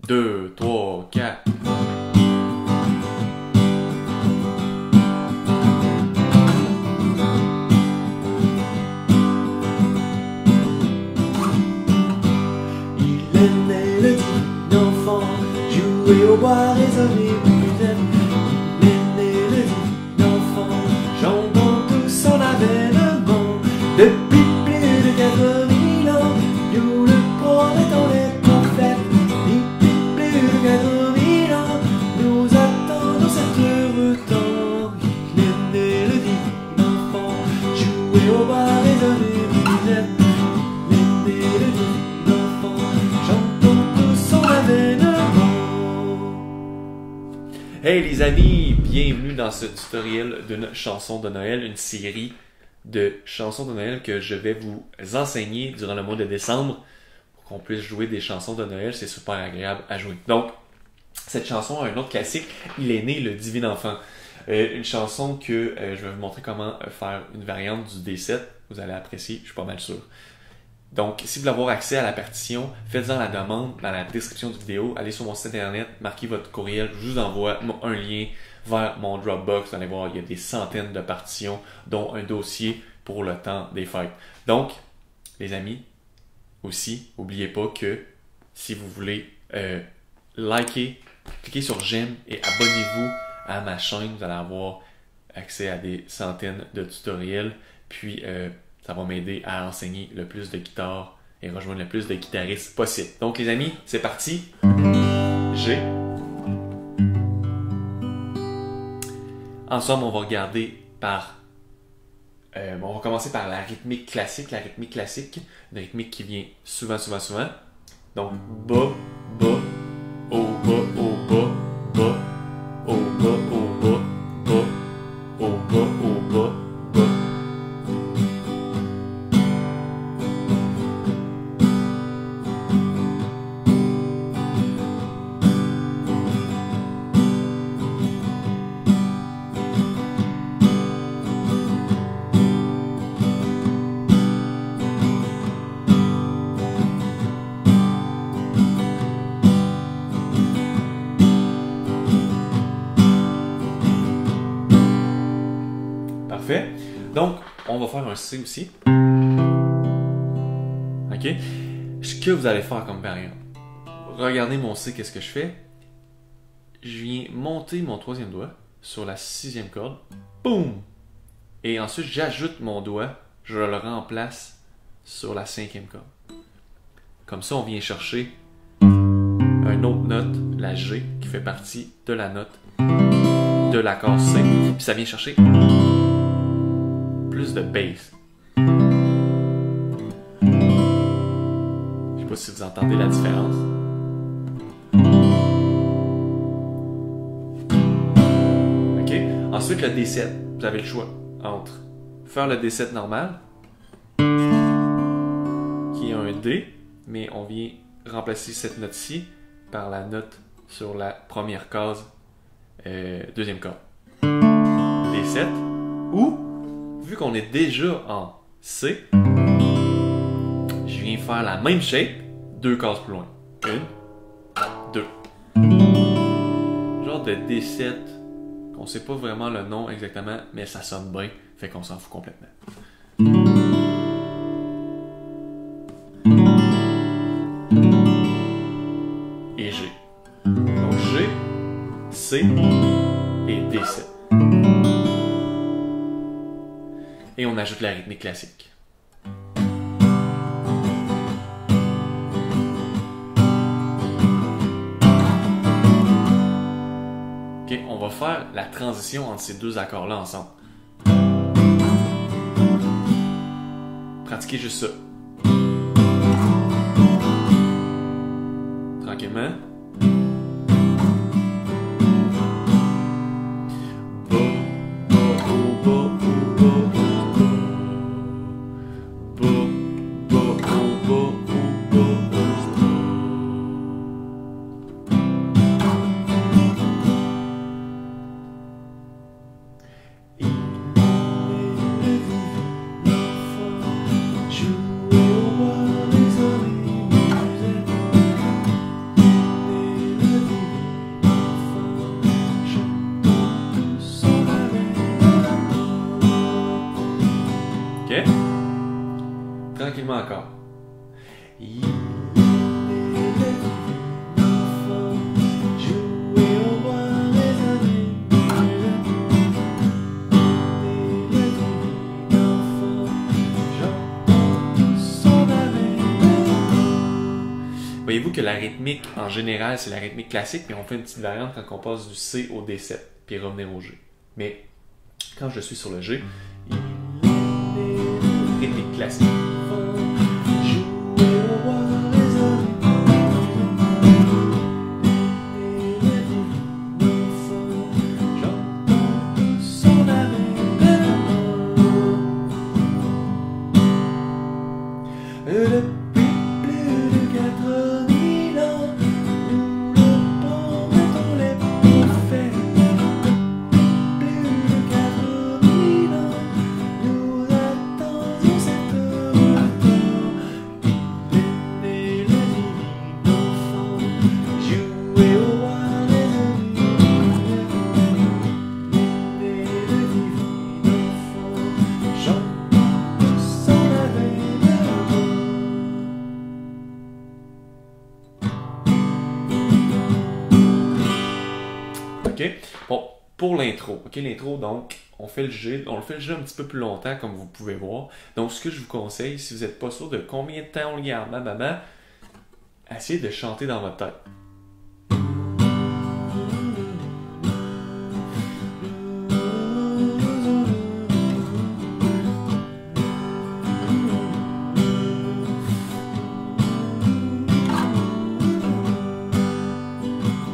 2, 3, 4. Il aimait le divin enfant, jouer au bois, raisonner musette. Il aimait le divin enfant, chantant tout son avènement. Depuis plus de 4000 ans, nous le promettons les prophètes. Depuis plus de 4000 ans, nous attendons cet heureux temps. Il aimait le divin enfant, jouer au bois, raisonner musette. Il aimait le divin enfant, chantant tout son avènement. Hey les amis, bienvenue dans ce tutoriel d'une chanson de Noël, une série de chansons de Noël que je vais vous enseigner durant le mois de décembre pour qu'on puisse jouer des chansons de Noël, c'est super agréable à jouer. Donc, cette chanson a un autre classique, Il est né le divin enfant. Une chanson que je vais vous montrer comment faire une variante du D7, vous allez apprécier, je suis pas mal sûr. Donc, si vous voulez avoir accès à la partition, faites-en la demande dans la description de vidéo. Allez sur mon site internet, marquez votre courriel, je vous envoie un lien vers mon Dropbox. Vous allez voir, il y a des centaines de partitions, dont un dossier pour le temps des fêtes. Donc, les amis, aussi, n'oubliez pas que si vous voulez liker, cliquez sur j'aime et abonnez-vous à ma chaîne. Vous allez avoir accès à des centaines de tutoriels. Puis, ça va m'aider à enseigner le plus de guitare et rejoindre le plus de guitaristes possible. Donc les amis, c'est parti. G. Ensemble, on va regarder par... on va commencer par la rythmique classique. La rythmique classique, une rythmique qui vient souvent. Donc, bas, bas, au bas, bas, bas, au bas, bas, bas, au bas, bas, bas. Parfait. Donc, on va faire un C aussi. OK? Ce que vous allez faire comme variante. Regardez mon C, qu'est-ce que je fais? Je viens monter mon troisième doigt sur la sixième corde. Boum! Et ensuite, j'ajoute mon doigt. Je le remplace sur la cinquième corde. Comme ça, on vient chercher une autre note, la G, qui fait partie de la note de l'accord C. Puis ça vient chercher plus de bass. Je sais pas si vous entendez la différence. OK? Ensuite, le D7. Vous avez le choix entre faire le D7 normal, qui est un D, mais on vient remplacer cette note-ci par la note sur la première case, deuxième corde. D7, ou vu qu'on est déjà en C, je viens faire la même shape, deux cases plus loin. Une, deux. Genre de D7, qu'on sait pas vraiment le nom exactement, mais ça sonne bien, fait qu'on s'en fout complètement. Et G. Donc G, C et D7. Et on ajoute la rythmique classique. Ok, on va faire la transition entre ces deux accords-là ensemble. Pratiquez juste ça. Tranquillement. tranquillement encore. Il est enfant, jouer au bois résonner. Il est enfant, j'entends tout son Voyez-vous que la rythmique, en général, c'est la rythmique classique, mais on fait une petite variante quand on passe du C au D7, puis revenir au G. Mais quand je suis sur le G, rythmique classique. OK? Bon, pour l'intro, OK? L'intro, donc, on le fait le G un petit peu plus longtemps, comme vous pouvez voir. Donc, ce que je vous conseille, si vous n'êtes pas sûr de combien de temps on le garde, essayez de chanter dans votre tête.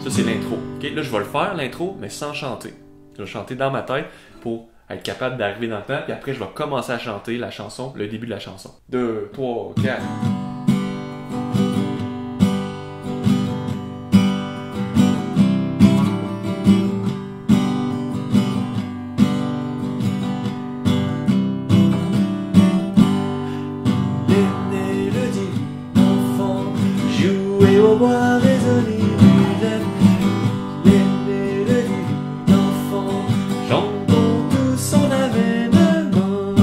Ça, c'est l'intro. Okay? Là, je vais le faire, l'intro, mais sans chanter. Je vais chanter dans ma tête pour être capable d'arriver dans le temps, puis après, je vais commencer à chanter la chanson, le début de la chanson. 2, 3, 4... au bois résonner du lac, les mélodies d'enfants, chantons tout son avènement.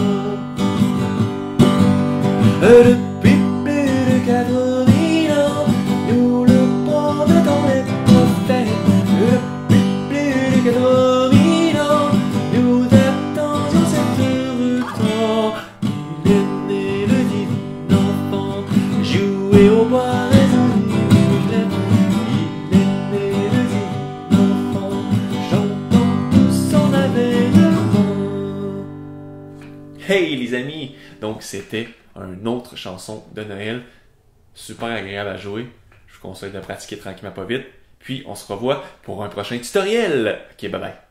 Depuis plus de 4000 ans, nous le promettons les prophètes. Depuis plus de 4000 ans, nous attendions cet heureux temps. Il est né le divin enfant, jouer au bois. Hey les amis! Donc c'était une autre chanson de Noël, super agréable à jouer. Je vous conseille de pratiquer tranquillement pas vite. Puis on se revoit pour un prochain tutoriel. Ok, bye bye!